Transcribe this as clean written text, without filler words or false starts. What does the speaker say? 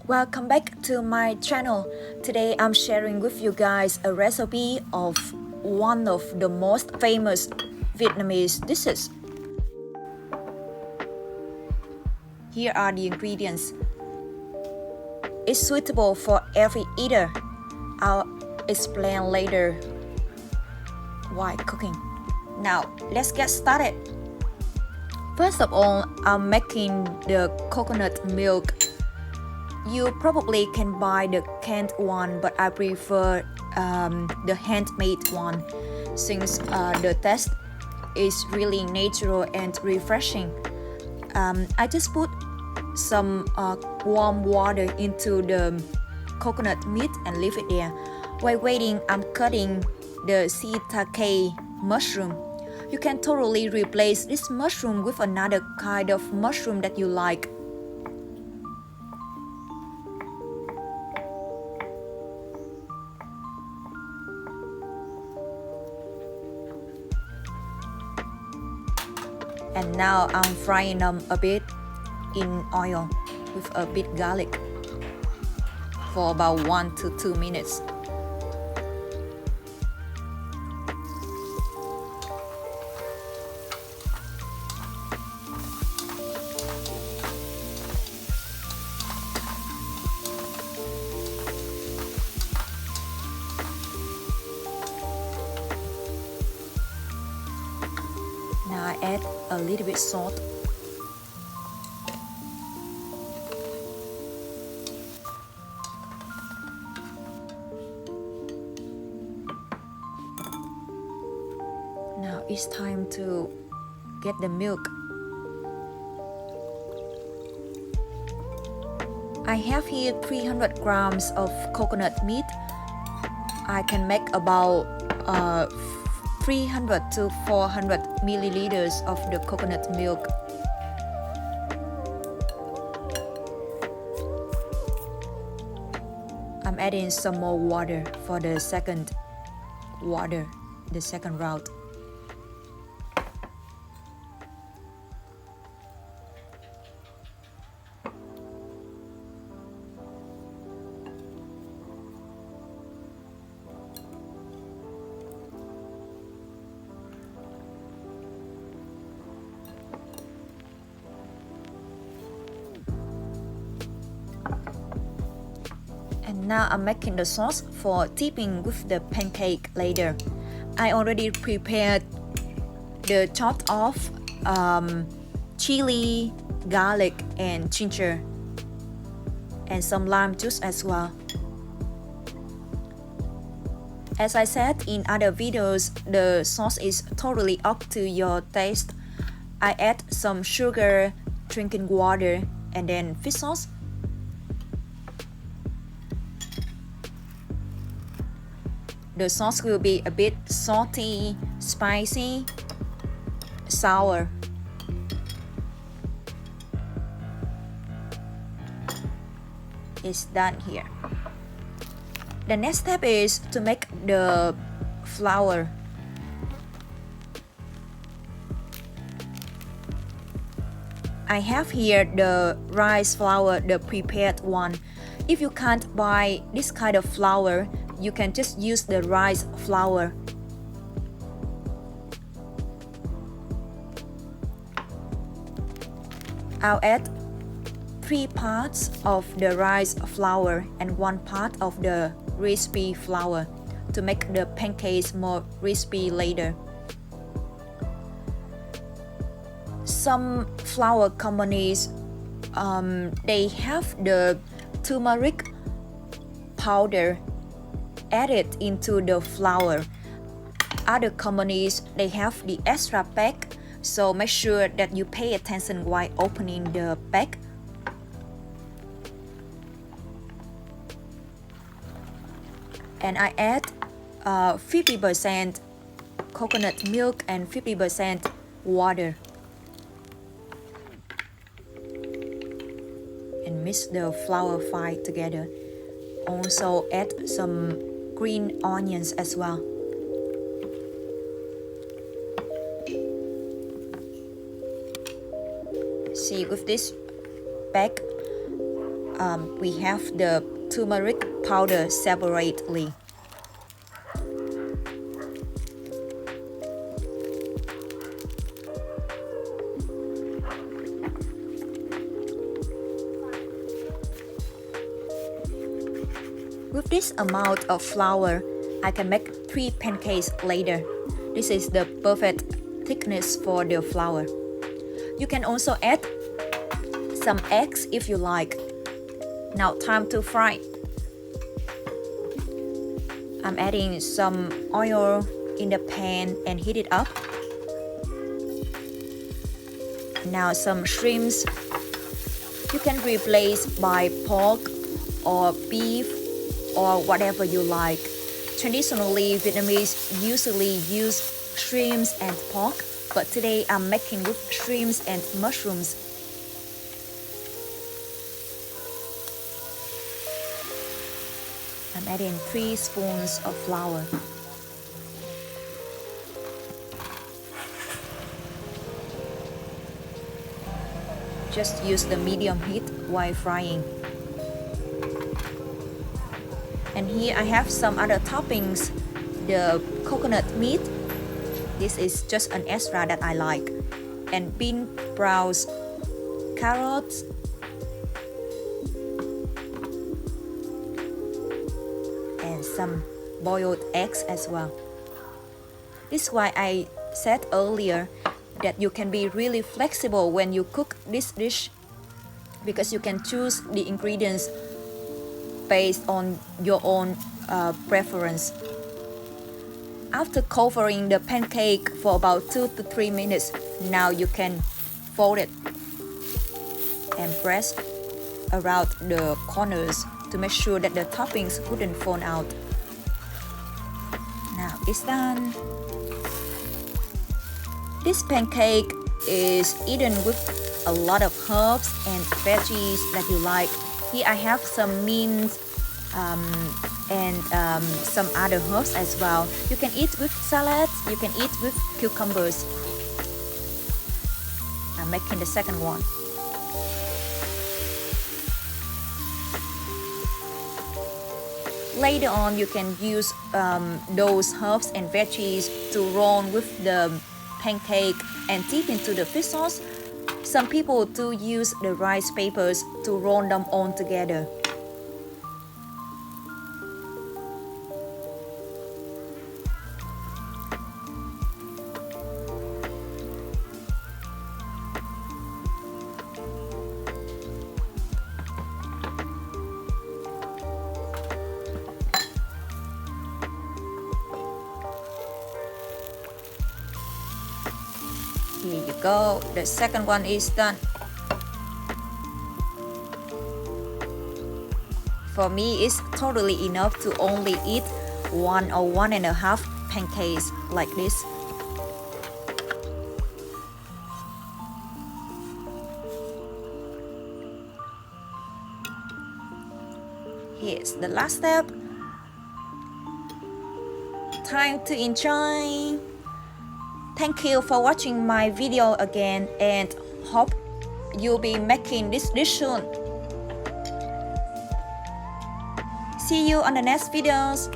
Welcome back to my channel. Today I'm sharing with you guys a recipe of one of the most famous Vietnamese dishes. Here are the ingredients. It's suitable for every eater. I'll explain later why cooking. Now let's get started. First of all, I'm making the coconut milk. You probably can buy the canned one, but I prefer the handmade one since the taste is really natural and refreshing. I just put some warm water into the coconut meat and leave it there. While waiting, I'm cutting the shiitake mushroom. You can totally replace this mushroom with another kind of mushroom that you like. And now I'm frying them a bit in oil with a bit garlic for about 1 to 2 minutes. Now I add a little bit salt. Now it's time to get the milk. I have here 300 grams of coconut meat. I can make about 300 to 400 milliliters of the coconut milk. I'm adding some more water for the second round. And now I'm making the sauce for dipping with the pancake later. I already prepared the chopped off chili, garlic and ginger and some lime juice as well. As I said in other videos, the sauce is totally up to your taste. I add some sugar, drinking water and then fish sauce. The sauce will be a bit salty, spicy, sour. It's done here. The next step is to make the flour. I have here the rice flour, the prepared one. If you can't buy this kind of flour, you can just use the rice flour. I'll add 3 parts of the rice flour and 1 part of the recipe flour to make the pancakes more crispy later. Some flour companies they have the turmeric powder added into the flour. Other companies they have the extra pack, so make sure that you pay attention while opening the pack. And I add 50% coconut milk and 50% water and mix the flour fine together. Also add some green onions as well. See, with this pack we have the turmeric powder separately. With this amount of flour, I can make 3 pancakes later. This is the perfect thickness for the flour. You can also add some eggs if you like. Now time to fry. I'm adding some oil in the pan and heat it up. Now some shrimps. You can replace by pork or beef or whatever you like. Traditionally, Vietnamese usually use shrimps and pork, but today I'm making with shrimps and mushrooms. I'm adding 3 spoons of flour. Just use the medium heat while frying. And here I have some other toppings. The coconut meat. This is just an extra that I like. And bean sprouts, carrots, and some boiled eggs as well. This is why I said earlier that you can be really flexible when you cook this dish, because you can choose the ingredients based on your own preference. After covering the pancake for about 2 to 3 minutes, now you can fold it and press around the corners to make sure that the toppings wouldn't fall out. Now it's done. This pancake is eaten with a lot of herbs and veggies that you like. Here I have some mint and some other herbs as well. You can eat with salads, you can eat with cucumbers. I'm making the second one. Later on, you can use those herbs and veggies to roll with the pancake and dip into the fish sauce. Some people do use the rice papers to roll them all together. Here you go, the second one is done. For me, it's totally enough to only eat 1 or 1.5 pancakes like this. Here's the last step. Time to enjoy. Thank you for watching my video again, and hope you'll be making this dish soon. See you on the next videos.